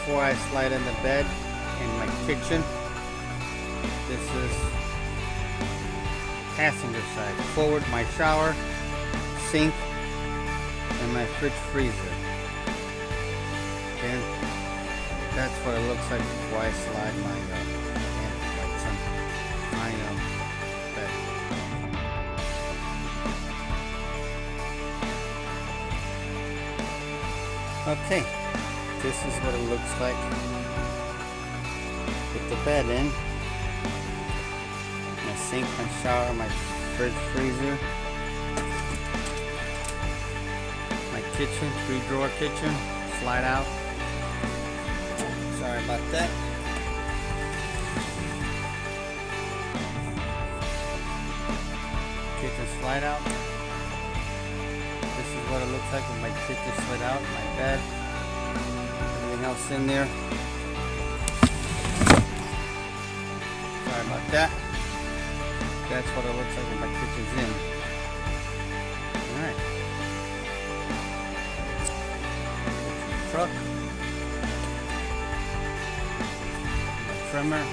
before I slide in the bed in my kitchen. This is passenger side. Forward, my shower, sink, and my fridge freezer. Then that's what it looks like before I slide my bed. Okay, this is what it looks like with the bed in. My sink, my shower, my fridge freezer, my kitchen, 3-drawer kitchen, slide out. Sorry about that. Kitchen slide out. This is what it looks like with my kitchen slid out, my bed, everything else in there. Sorry about that. That's what it looks like when my kitchen's in. Alright. Truck. My trimmer.